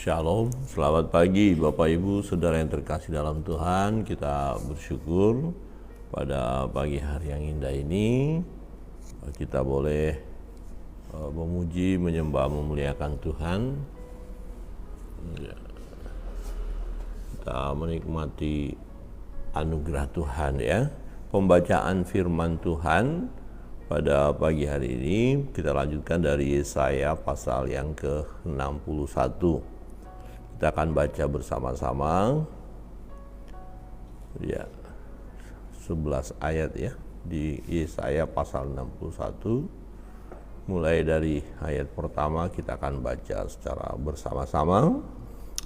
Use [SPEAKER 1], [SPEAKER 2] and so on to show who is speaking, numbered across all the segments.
[SPEAKER 1] Shalom, selamat pagi Bapak Ibu Saudara yang terkasih dalam Tuhan. Kita bersyukur pada pagi hari yang indah ini kita boleh memuji, menyembah, memuliakan Tuhan. Kita menikmati anugerah Tuhan ya. Pembacaan firman Tuhan pada pagi hari ini kita lanjutkan dari Yesaya pasal yang ke-61. Kita akan baca bersama-sama ya 11 ayat ya di Yesaya pasal 61. Mulai dari ayat pertama kita akan baca secara bersama-sama.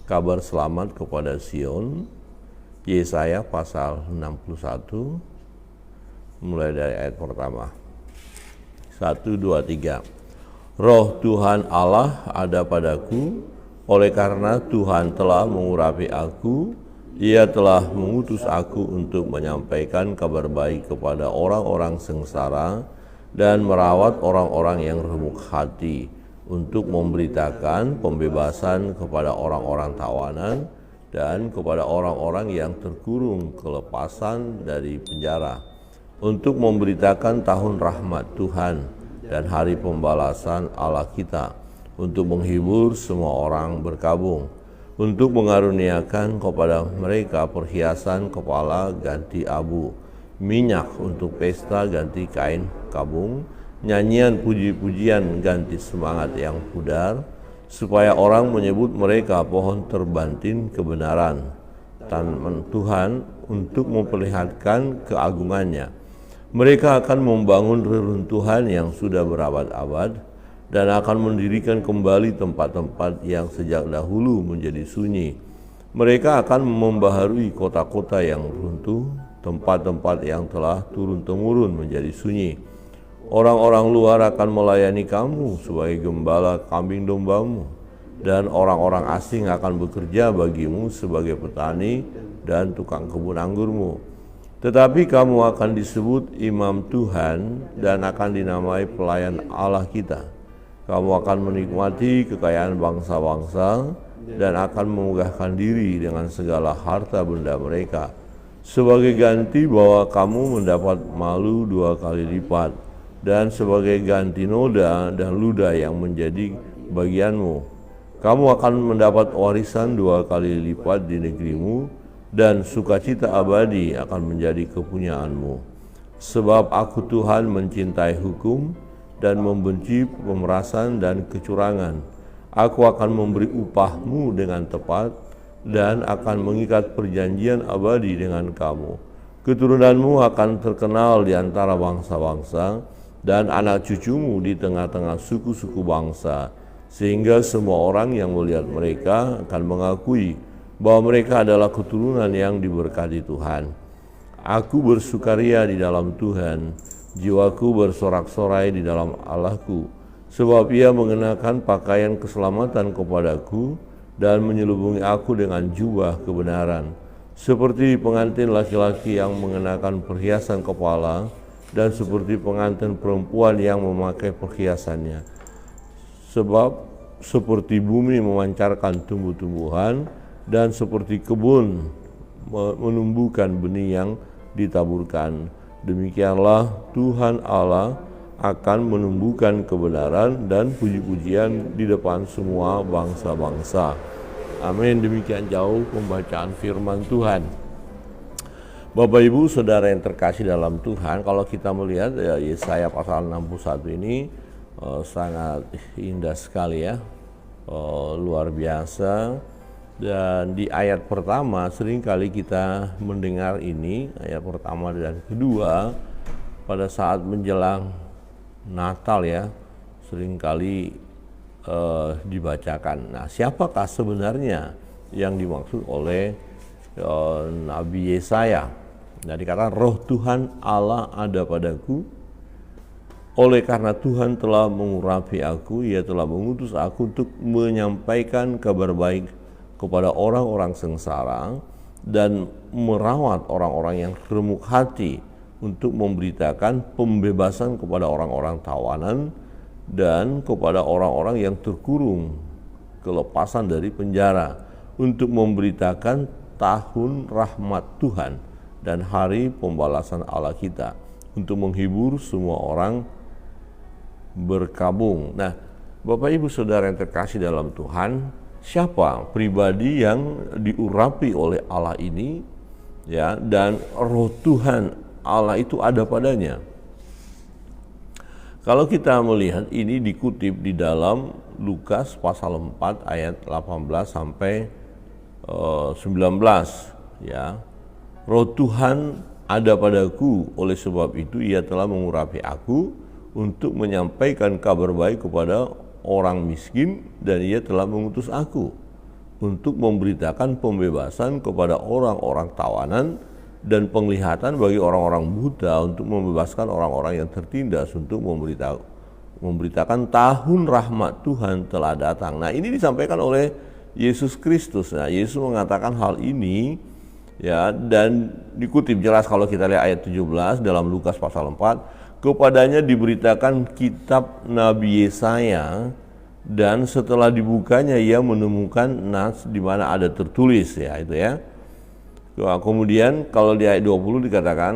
[SPEAKER 1] Kabar selamat kepada Sion, Yesaya pasal 61 mulai dari ayat pertama. 1, 2, 3. Roh Tuhan Allah ada padaku, oleh karena Tuhan telah mengurapi aku, Ia telah mengutus aku untuk menyampaikan kabar baik kepada orang-orang sengsara dan merawat orang-orang yang remuk hati, untuk memberitakan pembebasan kepada orang-orang tawanan dan kepada orang-orang yang terkurung kelepasan dari penjara, untuk memberitakan tahun rahmat Tuhan dan hari pembalasan Allah kita, untuk menghibur semua orang berkabung, untuk mengaruniakan kepada mereka perhiasan kepala ganti abu, minyak untuk pesta ganti kain kabung, nyanyian puji-pujian ganti semangat yang pudar, supaya orang menyebut mereka pohon terbantin kebenaran, tanaman Tuhan untuk memperlihatkan keagungannya. Mereka akan membangun reruntuhan yang sudah berabad-abad, dan akan mendirikan kembali tempat-tempat yang sejak dahulu menjadi sunyi. Mereka akan membaharui kota-kota yang runtuh, tempat-tempat yang telah turun-temurun menjadi sunyi. Orang-orang luar akan melayani kamu sebagai gembala kambing dombamu, dan orang-orang asing akan bekerja bagimu sebagai petani dan tukang kebun anggurmu. Tetapi kamu akan disebut imam Tuhan dan akan dinamai pelayan Allah kita. Kamu akan menikmati kekayaan bangsa-bangsa dan akan memegahkan diri dengan segala harta benda mereka. Sebagai ganti bahwa kamu mendapat malu 2 kali lipat, dan sebagai ganti noda dan ludah yang menjadi bagianmu. Kamu akan mendapat warisan 2 kali lipat di negerimu, dan sukacita abadi akan menjadi kepunyaanmu. Sebab aku Tuhan mencintai hukum dan membenci pemerasan dan kecurangan. Aku akan memberi upahmu dengan tepat dan akan mengikat perjanjian abadi dengan kamu. Keturunanmu akan terkenal di antara bangsa-bangsa dan anak cucumu di tengah-tengah suku-suku bangsa, sehingga semua orang yang melihat mereka akan mengakui bahwa mereka adalah keturunan yang diberkati Tuhan. Aku bersukaria di dalam Tuhan, jiwaku bersorak-sorai di dalam Allahku, sebab Ia mengenakan pakaian keselamatan kepadaku dan menyelubungi aku dengan jubah kebenaran, seperti pengantin laki-laki yang mengenakan perhiasan kepala dan seperti pengantin perempuan yang memakai perhiasannya. Sebab seperti bumi memancarkan tumbuh-tumbuhan dan seperti kebun menumbuhkan benih yang ditaburkan, demikianlah Tuhan Allah akan menumbuhkan kebenaran dan puji-pujian di depan semua bangsa-bangsa. Amin. Demikian jauh pembacaan firman Tuhan. Bapak Ibu Saudara yang terkasih dalam Tuhan, kalau kita melihat ya, Yesaya pasal 61 ini sangat indah sekali ya, luar biasa. Dan di ayat pertama seringkali kita mendengar ini, ayat pertama dan kedua pada saat menjelang Natal ya, seringkali dibacakan. Nah, siapakah sebenarnya yang dimaksud oleh Nabi Yesaya? Nah, dikatakan roh Tuhan Allah ada padaku, oleh karena Tuhan telah mengurapi aku, Ia telah mengutus aku untuk menyampaikan kabar baik kepada orang-orang sengsara dan merawat orang-orang yang remuk hati, untuk memberitakan pembebasan kepada orang-orang tawanan dan kepada orang-orang yang terkurung kelepasan dari penjara, untuk memberitakan tahun rahmat Tuhan dan hari pembalasan Allah kita, untuk menghibur semua orang berkabung. Nah, Bapak Ibu Saudara yang terkasih dalam Tuhan, siapa pribadi yang diurapi oleh Allah ini, ya, dan roh Tuhan Allah itu ada padanya? Kalau kita melihat ini dikutip di dalam Lukas pasal 4 ayat 18 sampai 19, ya. Roh Tuhan ada padaku, oleh sebab itu ia telah mengurapi aku untuk menyampaikan kabar baik kepada orang miskin, dan ia telah mengutus aku untuk memberitakan pembebasan kepada orang-orang tawanan dan penglihatan bagi orang-orang buta, untuk membebaskan orang-orang yang tertindas, untuk memberitakan tahun rahmat Tuhan telah datang. Nah, ini disampaikan oleh Yesus Kristus. Nah, Yesus mengatakan hal ini, ya, dan dikutip jelas kalau kita lihat ayat 17 dalam Lukas pasal 4, kepadanya diberitakan kitab Nabi Yesaya, dan setelah dibukanya ia menemukan nas di mana ada tertulis, ya, itu ya. Kemudian kalau di ayat 20 dikatakan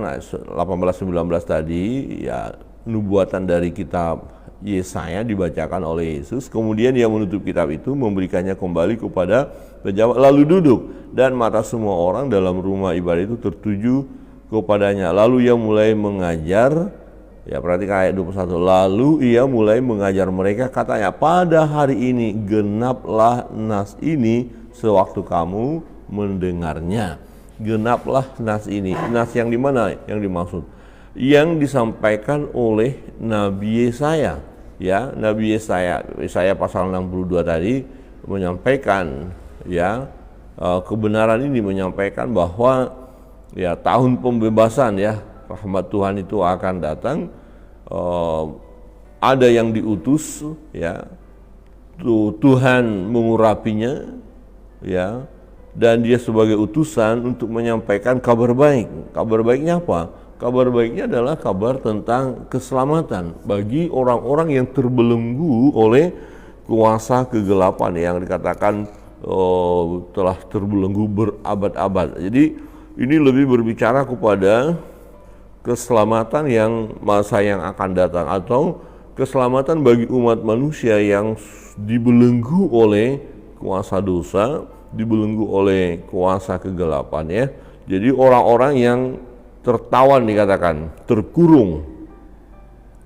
[SPEAKER 1] 18-19 tadi, ya, nubuatan dari kitab Yesaya dibacakan oleh Yesus. Kemudian ia menutup kitab itu, memberikannya kembali kepada pejabat, lalu duduk, dan mata semua orang dalam rumah ibadah itu tertuju kepadanya. Lalu ia mulai mengajar, ya, perhatikan ayat 21, lalu ia mulai mengajar mereka, katanya, pada hari ini genaplah nas ini sewaktu kamu mendengarnya. Genaplah nas ini. Nas yang di mana yang dimaksud? Yang disampaikan oleh Nabi Yesaya, ya. Nabi Yesaya pasal 62 tadi menyampaikan, ya, kebenaran ini, menyampaikan bahwa, ya, tahun pembebasan, ya, rahmat Tuhan itu akan datang. Ada yang diutus, ya, Tuhan mengurapinya, ya, dan dia sebagai utusan untuk menyampaikan kabar baik. Kabar baiknya apa? Kabar baiknya adalah kabar tentang keselamatan bagi orang-orang yang terbelenggu oleh kuasa kegelapan, yang dikatakan telah terbelenggu berabad-abad. Jadi ini lebih berbicara kepada keselamatan yang masa yang akan datang, atau keselamatan bagi umat manusia yang dibelenggu oleh kuasa dosa, dibelenggu oleh kuasa kegelapan, ya. Jadi orang-orang yang tertawan, dikatakan terkurung,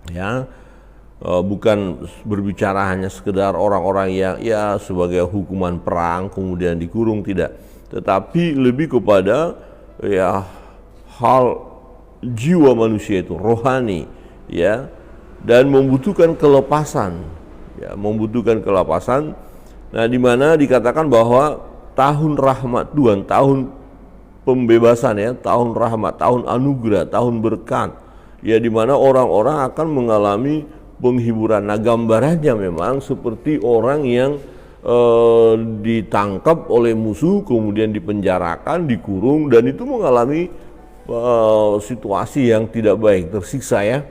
[SPEAKER 1] ya, bukan berbicara hanya sekedar orang-orang yang, ya, sebagai hukuman perang kemudian dikurung, tidak, tetapi lebih kepada, ya, hal jiwa manusia itu rohani, ya, dan membutuhkan kelepasan, ya, membutuhkan kelepasan. Nah, di mana dikatakan bahwa tahun rahmat Tuhan, tahun pembebasan, ya, tahun rahmat, tahun anugerah, tahun berkat, ya, di mana orang-orang akan mengalami penghiburan. Nah, gambarannya memang seperti orang yang ditangkap oleh musuh, kemudian dipenjarakan, dikurung, dan itu mengalami situasi yang tidak baik, tersiksa, ya,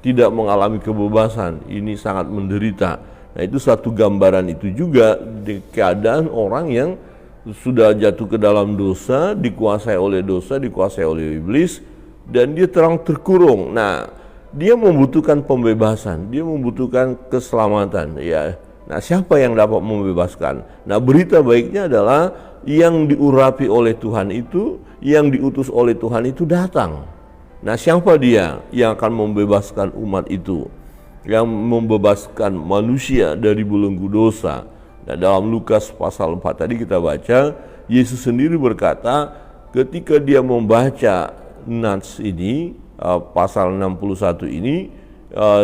[SPEAKER 1] tidak mengalami kebebasan. Ini sangat menderita. Nah, itu satu gambaran itu juga di keadaan orang yang sudah jatuh ke dalam dosa, dikuasai oleh dosa, dikuasai oleh iblis, dan dia terkurung. Nah, dia membutuhkan pembebasan, dia membutuhkan keselamatan, ya. Nah, siapa yang dapat membebaskan? Nah, berita baiknya adalah yang diurapi oleh Tuhan itu, yang diutus oleh Tuhan itu datang. Nah, siapa dia yang akan membebaskan umat itu, yang membebaskan manusia dari belenggu dosa? Nah, dalam Lukas pasal 4 tadi kita baca, Yesus sendiri berkata ketika dia membaca nats ini, pasal 61 ini,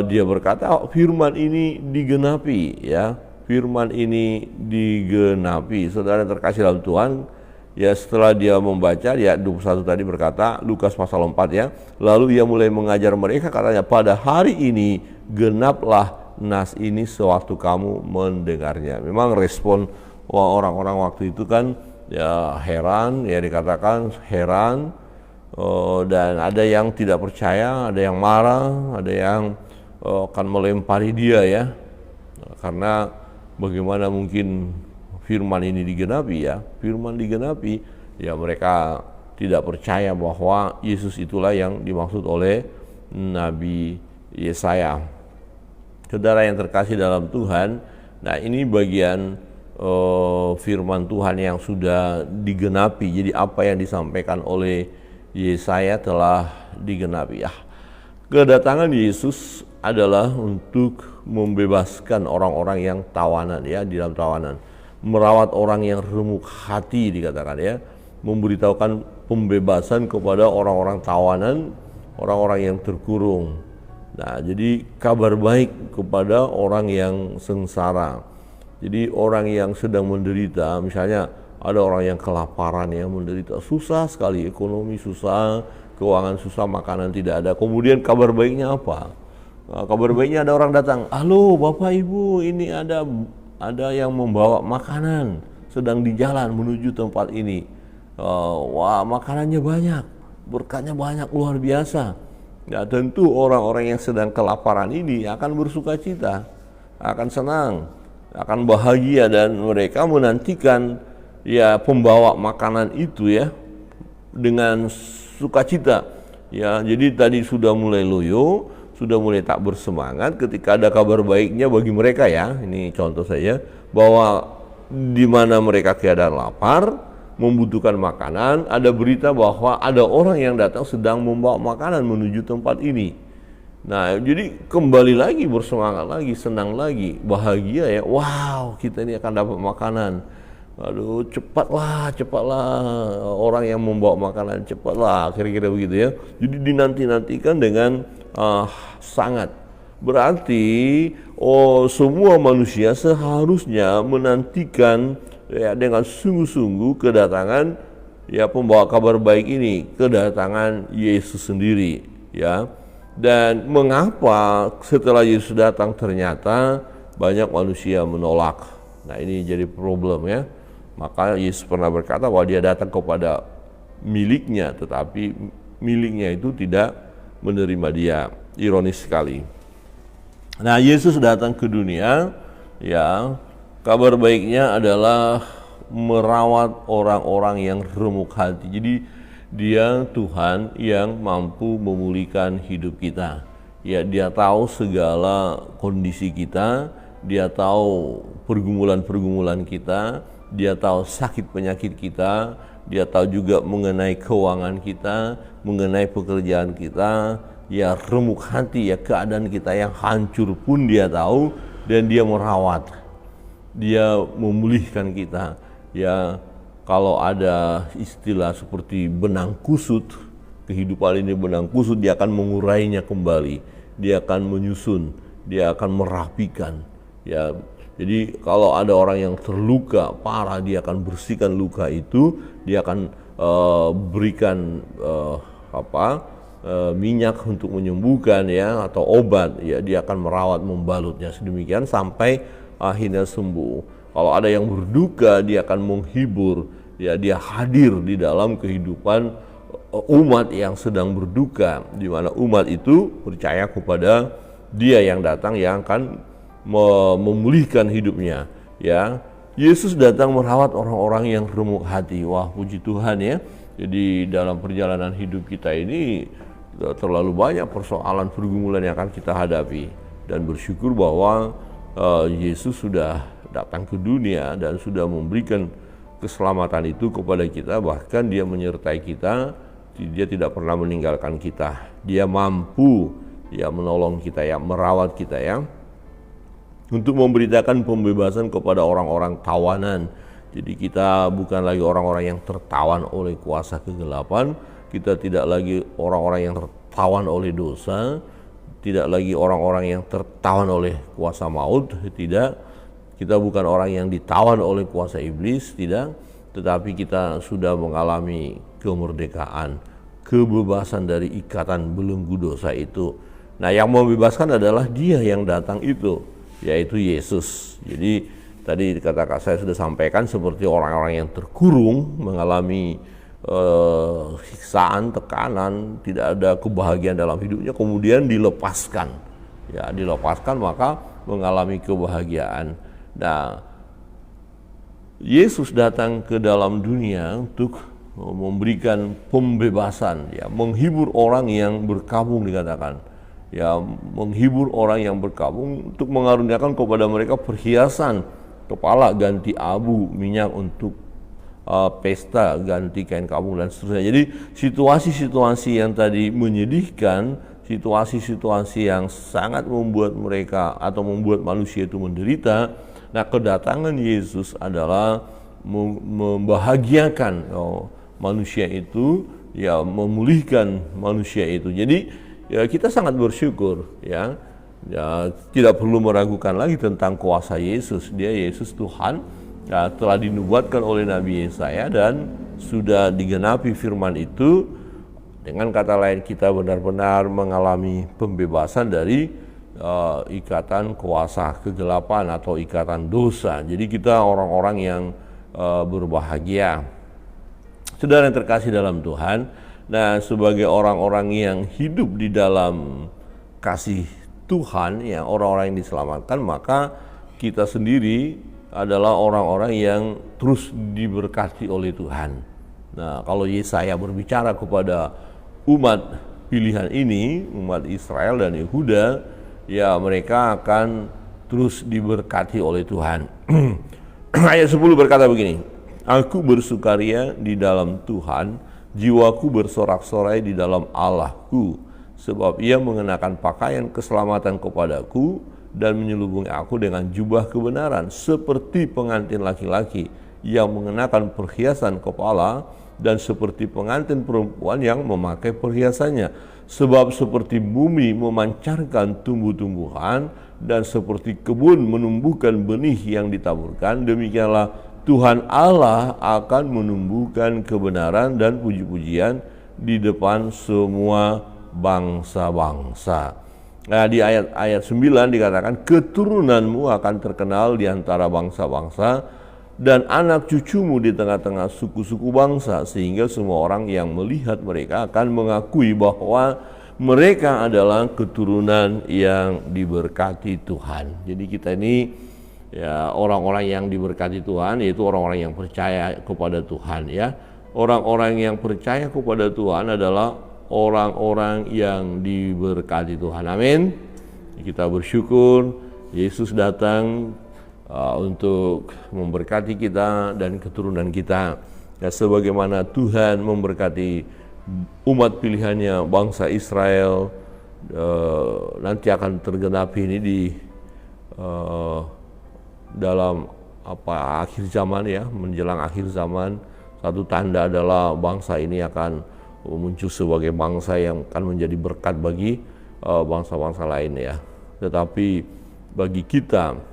[SPEAKER 1] dia berkata, firman ini digenapi, ya, firman ini digenapi. Saudara yang terkasih dalam Tuhan, ya, setelah dia membaca, ya, 21 tadi berkata, Lukas pasal 4, ya, lalu ia mulai mengajar mereka, katanya, pada hari ini genaplah nas ini sewaktu kamu mendengarnya. Memang respon orang-orang waktu itu kan, ya, heran, ya, dikatakan heran, dan ada yang tidak percaya, ada yang marah, ada yang akan melempari dia, ya, karena bagaimana mungkin firman ini digenapi ya, firman digenapi, ya mereka tidak percaya bahwa Yesus itulah yang dimaksud oleh Nabi Yesaya. Saudara yang terkasih dalam Tuhan, nah ini bagian firman Tuhan yang sudah digenapi. Jadi apa yang disampaikan oleh Yesaya telah digenapi. Ya, kedatangan Yesus adalah untuk membebaskan orang-orang yang tawanan ya, di dalam tawanan, merawat orang yang remuk hati dikatakan ya, memberitahukan pembebasan kepada orang-orang tawanan, orang-orang yang terkurung. Nah, jadi kabar baik kepada orang yang sengsara. Jadi orang yang sedang menderita, misalnya ada orang yang kelaparan ya, menderita susah sekali, ekonomi susah, keuangan susah, makanan tidak ada. Kemudian kabar baiknya apa? Nah, kabar baiknya ada orang datang, halo Bapak Ibu, ini ada yang membawa makanan, sedang di jalan menuju tempat ini. Wah, makanannya banyak, berkatnya banyak, luar biasa. Ya, tentu orang-orang yang sedang kelaparan ini akan bersuka cita, akan senang, akan bahagia, dan mereka menantikan ya pembawa makanan itu ya dengan sukacita. Ya, jadi tadi sudah mulai loyo, sudah mulai tak bersemangat ketika ada kabar baiknya bagi mereka ya. Ini contoh saja bahwa di mana mereka keadaan lapar, membutuhkan makanan, ada berita bahwa ada orang yang datang sedang membawa makanan menuju tempat ini. Nah, jadi kembali lagi bersemangat lagi, senang lagi, bahagia ya. Wow, kita ini akan dapat makanan. Aduh, cepatlah orang yang membawa makanan, cepatlah, kira-kira begitu ya. Jadi dinanti-nantikan dengan sangat. Berarti semua manusia seharusnya menantikan ya dengan sungguh-sungguh kedatangan ya pembawa kabar baik ini, kedatangan Yesus sendiri ya. Dan mengapa setelah Yesus datang ternyata banyak manusia menolak? Nah, ini jadi problem ya. Maka Yesus pernah berkata bahwa dia datang kepada miliknya, tetapi miliknya itu tidak menerima dia. Ironis sekali. Nah, Yesus datang ke dunia ya, kabar baiknya adalah merawat orang-orang yang remuk hati. Jadi dia Tuhan yang mampu memulihkan hidup kita. Ya, dia tahu segala kondisi kita, dia tahu pergumulan-pergumulan kita, dia tahu sakit penyakit kita, dia tahu juga mengenai keuangan kita, mengenai pekerjaan kita, ya remuk hati ya, keadaan kita yang hancur pun dia tahu, dan dia merawat, dia memulihkan kita. Ya, kalau ada istilah seperti benang kusut, kehidupan ini benang kusut, dia akan mengurainya kembali, dia akan menyusun, dia akan merapikan. Ya, jadi kalau ada orang yang terluka parah, dia akan bersihkan luka itu, dia akan berikan minyak untuk menyembuhkan ya, atau obat ya, dia akan merawat, membalutnya sedemikian sampai akhirnya sembuh. Kalau ada yang berduka, dia akan menghibur ya, dia hadir di dalam kehidupan umat yang sedang berduka, di mana umat itu percaya kepada dia yang datang yang akan memulihkan hidupnya ya. Yesus datang merawat orang-orang yang remuk hati. Wah, puji Tuhan ya. Jadi dalam perjalanan hidup kita ini terlalu banyak persoalan, pergumulan yang akan kita hadapi, dan bersyukur bahwa Yesus sudah datang ke dunia dan sudah memberikan keselamatan itu kepada kita. Bahkan dia menyertai kita, dia tidak pernah meninggalkan kita, dia mampu ya menolong kita ya, merawat kita ya, untuk memberitakan pembebasan kepada orang-orang tawanan. Jadi kita bukan lagi orang-orang yang tertawan oleh kuasa kegelapan, kita tidak lagi orang-orang yang tertawan oleh dosa, tidak lagi orang-orang yang tertawan oleh kuasa maut, tidak. Kita bukan orang yang ditawan oleh kuasa iblis, tidak. Tetapi kita sudah mengalami kemerdekaan, kebebasan dari ikatan belenggu dosa itu. Nah, yang membebaskan adalah dia yang datang itu, yaitu Yesus. Jadi tadi kata saya sudah sampaikan, seperti orang-orang yang terkurung, mengalami siksaan, tekanan, tidak ada kebahagiaan dalam hidupnya, kemudian dilepaskan. Ya, dilepaskan maka mengalami kebahagiaan. Nah, Yesus datang ke dalam dunia untuk memberikan pembebasan, ya, menghibur orang yang berkabung dikatakan, ya, menghibur orang yang berkabung untuk mengaruniakan kepada mereka perhiasan kepala ganti abu, minyak untuk pesta ganti kain kabung dan seterusnya. Jadi situasi-situasi yang tadi menyedihkan, situasi-situasi yang sangat membuat mereka atau membuat manusia itu menderita. Nah, kedatangan Yesus adalah membahagiakan manusia itu, ya, memulihkan manusia itu. Jadi ya, kita sangat bersyukur, ya, tidak perlu meragukan lagi tentang kuasa Yesus. Dia Yesus Tuhan, ya, telah dinubuatkan oleh Nabi Yesaya dan sudah digenapi firman itu. Dengan kata lain, kita benar-benar mengalami pembebasan dari ikatan kuasa kegelapan atau ikatan dosa. Jadi kita orang-orang yang berbahagia. Saudara yang terkasih dalam Tuhan, nah, sebagai orang-orang yang hidup di dalam kasih Tuhan, ya, orang-orang yang diselamatkan, maka kita sendiri adalah orang-orang yang terus diberkati oleh Tuhan. Nah, kalau Yesaya berbicara kepada umat pilihan ini, umat Israel dan Yehuda, ya, mereka akan terus diberkati oleh Tuhan. Ayat 10 berkata begini, Aku bersukaria di dalam Tuhan, jiwaku bersorak-sorai di dalam Allahku, sebab Ia mengenakan pakaian keselamatan kepadaku dan menyelubungi aku dengan jubah kebenaran, seperti pengantin laki-laki yang mengenakan perhiasan kepala dan seperti pengantin perempuan yang memakai perhiasannya. Sebab seperti bumi memancarkan tumbuh-tumbuhan dan seperti kebun menumbuhkan benih yang ditaburkan, demikianlah Tuhan Allah akan menumbuhkan kebenaran dan puji-pujian di depan semua bangsa-bangsa. Nah, di ayat 9 dikatakan, keturunanmu akan terkenal di antara bangsa-bangsa dan anak cucumu di tengah-tengah suku-suku bangsa, sehingga semua orang yang melihat mereka akan mengakui bahwa mereka adalah keturunan yang diberkati Tuhan. Jadi kita ini, ya, orang-orang yang diberkati Tuhan, yaitu orang-orang yang percaya kepada Tuhan, ya. Orang-orang yang percaya kepada Tuhan adalah orang-orang yang diberkati Tuhan. Amin. Kita bersyukur Yesus datang untuk memberkati kita dan keturunan kita, ya, sebagaimana Tuhan memberkati umat pilihannya bangsa Israel. Nanti akan tergenapi ini di dalam akhir zaman, ya, menjelang akhir zaman. Satu tanda adalah bangsa ini akan muncul sebagai bangsa yang akan menjadi berkat bagi bangsa-bangsa lain, ya. Tetapi bagi kita,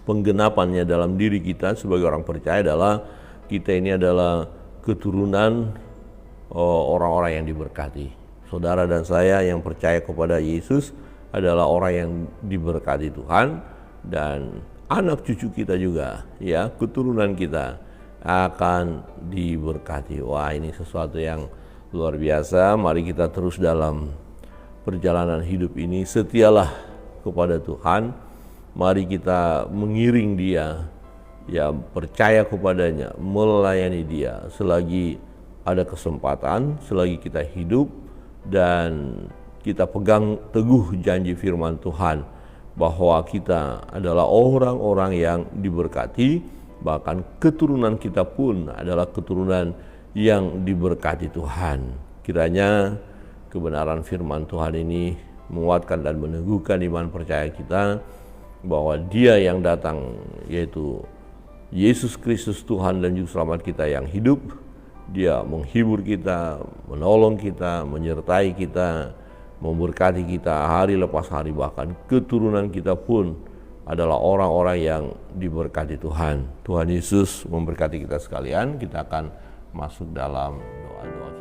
[SPEAKER 1] penggenapannya dalam diri kita sebagai orang percaya adalah kita ini adalah keturunan orang-orang yang diberkati. Saudara dan saya yang percaya kepada Yesus adalah orang yang diberkati Tuhan, dan anak cucu kita juga, ya, keturunan kita akan diberkati. Wah, ini sesuatu yang luar biasa. Mari kita terus dalam perjalanan hidup ini setialah kepada Tuhan. Mari kita mengiring Dia, ya, percaya kepadanya, melayani Dia selagi ada kesempatan, selagi kita hidup, dan kita pegang teguh janji firman Tuhan bahwa kita adalah orang-orang yang diberkati, bahkan keturunan kita pun adalah keturunan yang diberkati Tuhan. Kiranya kebenaran firman Tuhan ini menguatkan dan meneguhkan iman percaya kita bahwa Dia yang datang, yaitu Yesus Kristus Tuhan dan Juru Selamat kita yang hidup, Dia menghibur kita, menolong kita, menyertai kita, memberkati kita hari lepas hari, bahkan keturunan kita pun adalah orang-orang yang diberkati Tuhan. Tuhan Yesus memberkati kita sekalian. Kita akan masuk dalam doa-doa.